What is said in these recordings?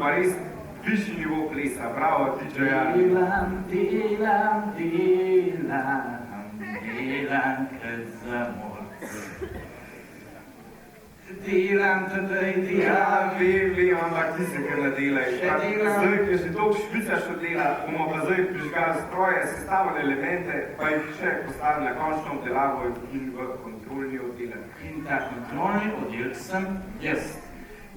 pa res višji nivo plesa. Bravo, DJ-ja. Delam, kot zamor. Delam, tadej, delam. Vem, ampak ti se kar nadelaj. Zdaj, ker že dolgo švicaš od dela, bomo pa zdaj prižgali stroje, sestavili elemente, pa jih še postavili na končno obdelavo in v kontrolni oddelek. In ta kontrolni oddelek sem jaz.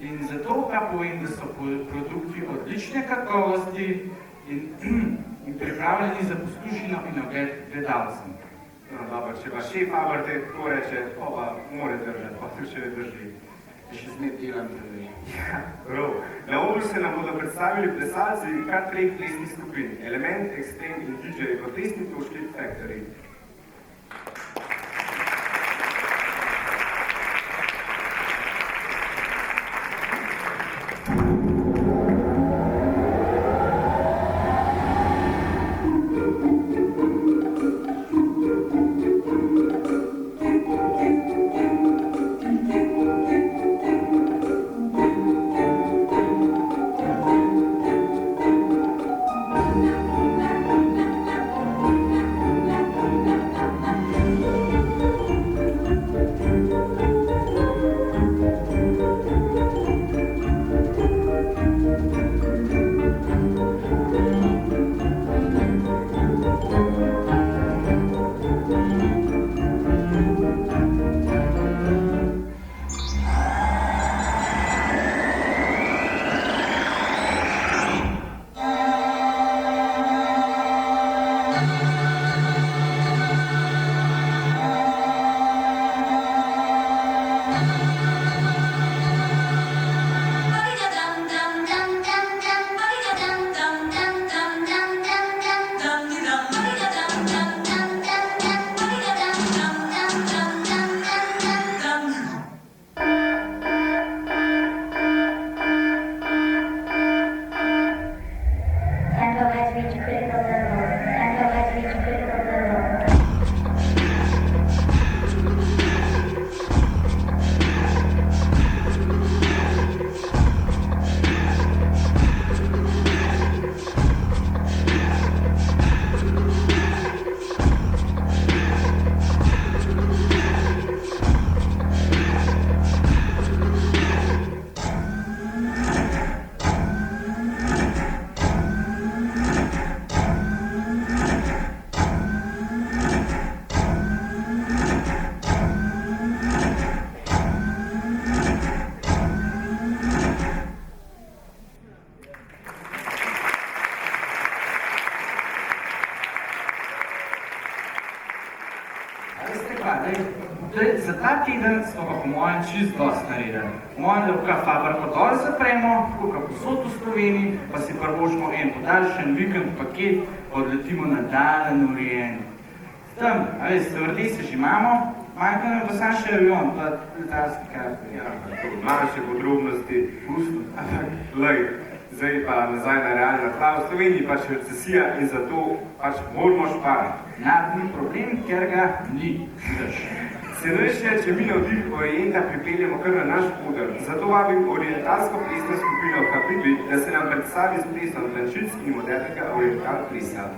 In zato pa povem, da so produkti odlične kakovosti in pripravljeni za poslušino in ogled gledalcem. No, dobro, če pa šef Faber te tako reče, pa mora držati, pa tu še ne drži. Še zmed delam tudi. Ja, prav. Na odru se nam bodo predstavili plesalci kar 3 plesnih skupin. Element, Extreme in DJ v plesni točki Factory. Za ta teden smo pa po mojem čist dosti naredili. Po mojem, da lahko Fabriko dol zapremo, tukaj posod v Sloveniji, pa si prvošmo en podaljšen vikend paket, odletimo na dalen urejen. Tam, a veš, stevardese že imamo, manjka nam pa sam še avion, pa letalski karti. Ja, to manjše podrobnosti, ampak, lej, zdaj pa nazaj na realna tla. V Sloveniji pač recesija in zato pač moramo šparati. Ni problem, ker ga ni. Se res je, če mi na vdih Orienta pripeljemo kar na naš oder. Zato vabim orientalsko plesno skupino Kapitli, da se nam predstavi s plesom Tlančic in modernega oriental plesa.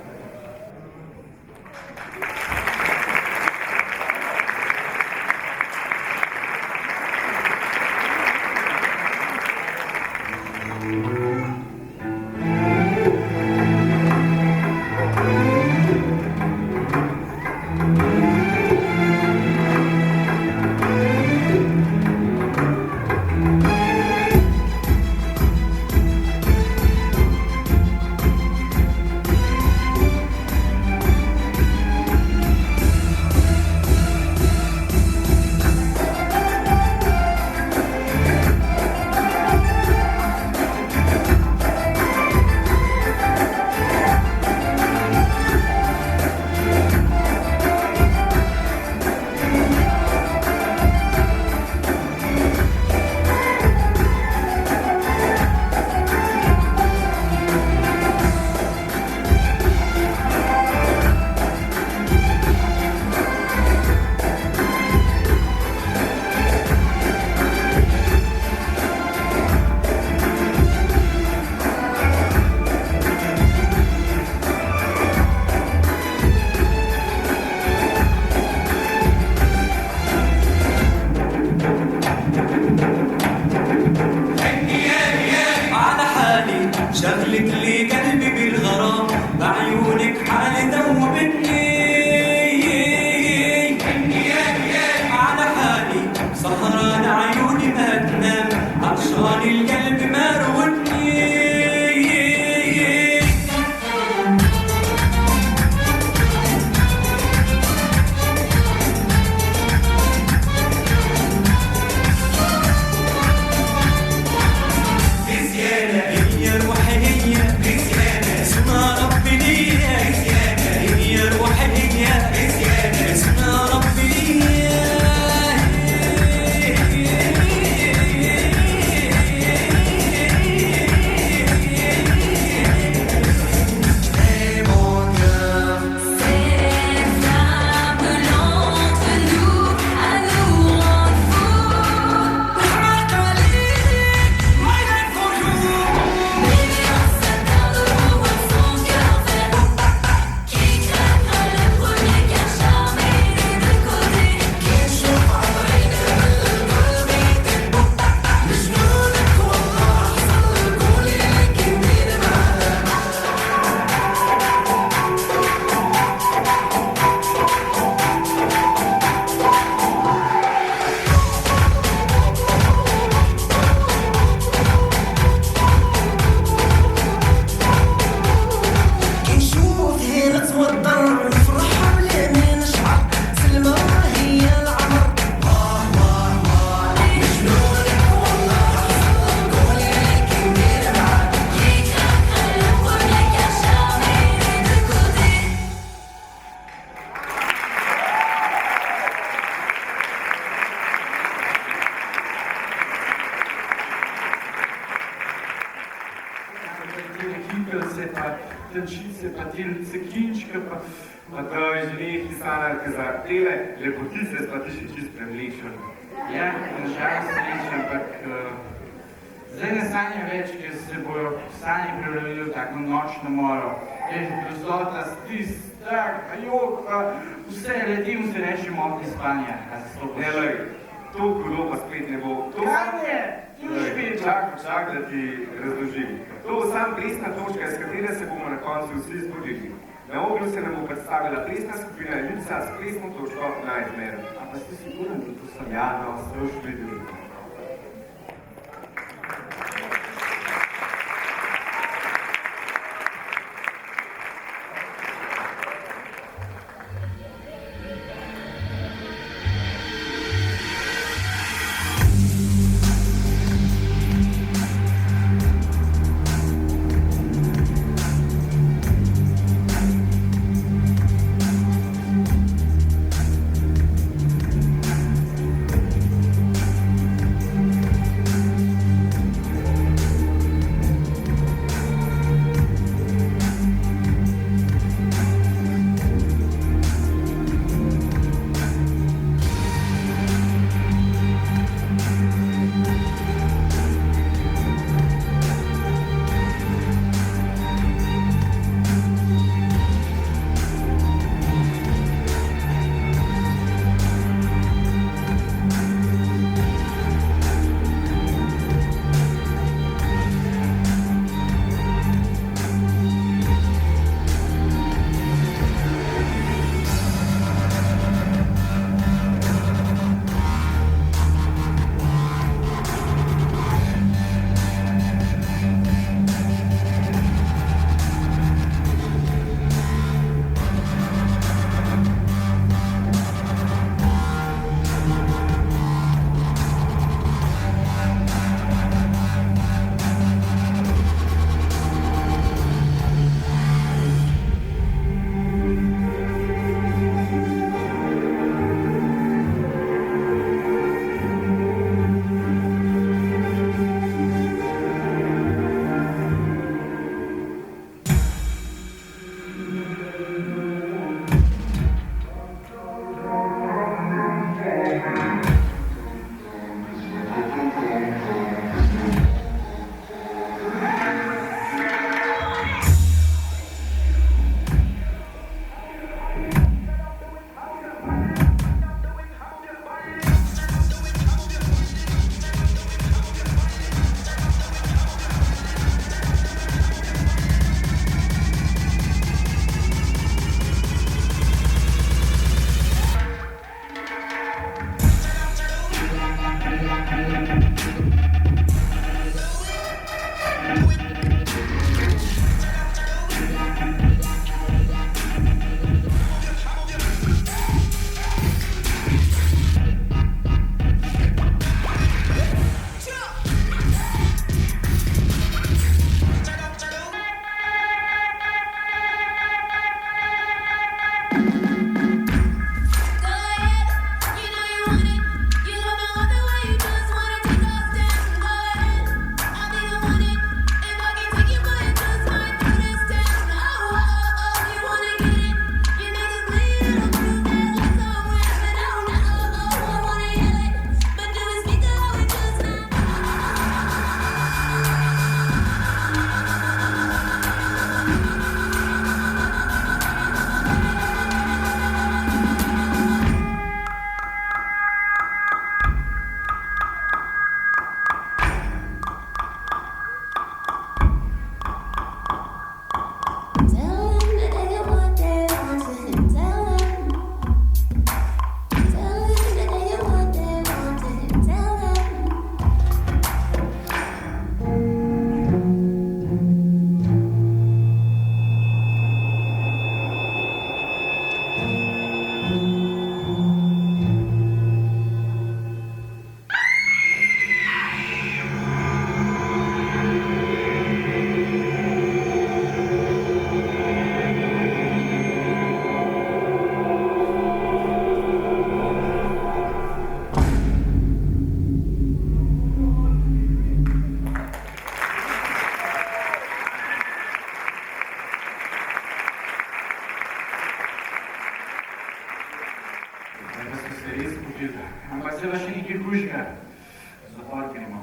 oblačice, pa te cekinčke, Pa to je že nekaj sanarka za tele lepotice, pa ti še čist premlečen. Ja, nažalost sreče, ampak zdaj ne sanjam več, ker se bojo sanje prevlili v tako nočno moro. Je že grozota, stis, strah, jok, vse ledim se reči motni spanja. Ne, lej, to hudo pa spet ne bo. Kanje? Čak, da ti razložim. To bo sam plesna točka, s katere se bomo na koncu vsi zbudili. Na odru se nam bo predstavila plesna skupina Ljubca s plesno točko Nightmare. A pa ste siguren, da to sem? Ja, no, ste už videli. pustili. Ampak seveda še nekaj hujšega. Zapor gremo.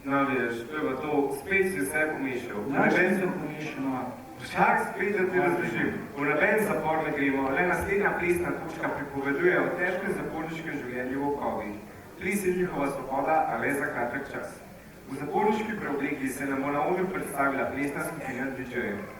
No, vidiš, to je pa to, spet si vse pomešal. Način se pomešano. Vsak spet, da ti razložim. V noben zapor ne gremo, le naslednja plesna točka pripoveduje o težkem zaporniškem življenju v okovih. Ples je njihova svoboda, a le za kratek čas. V zaporniški preobleki se nam bo na odru predstavila plesna skupina DJ-jev.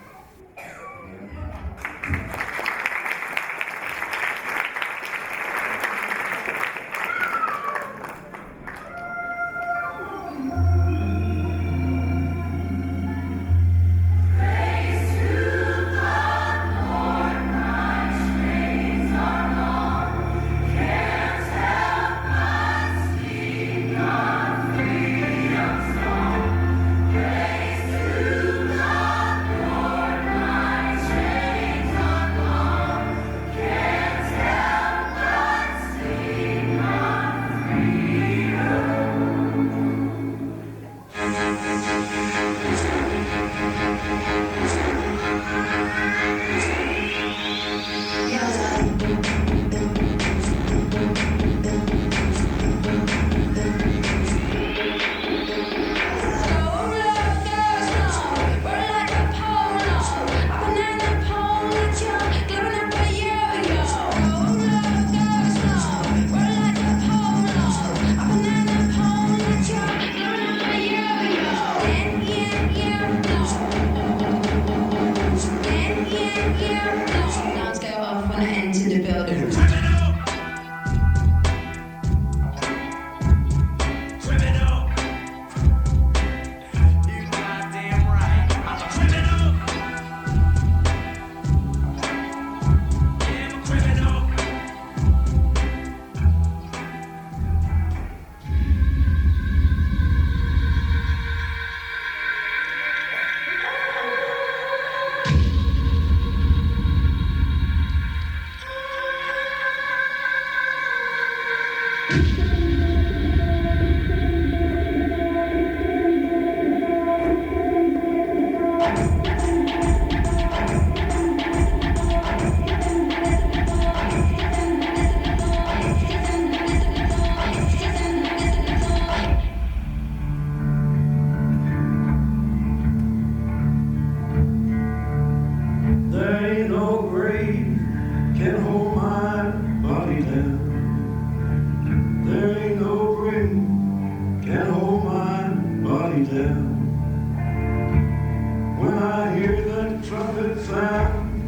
When I hear that trumpet sound,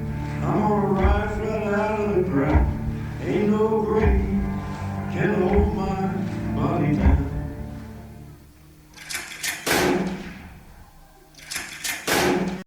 I'm gonna rise right out of the ground. Ain't no grave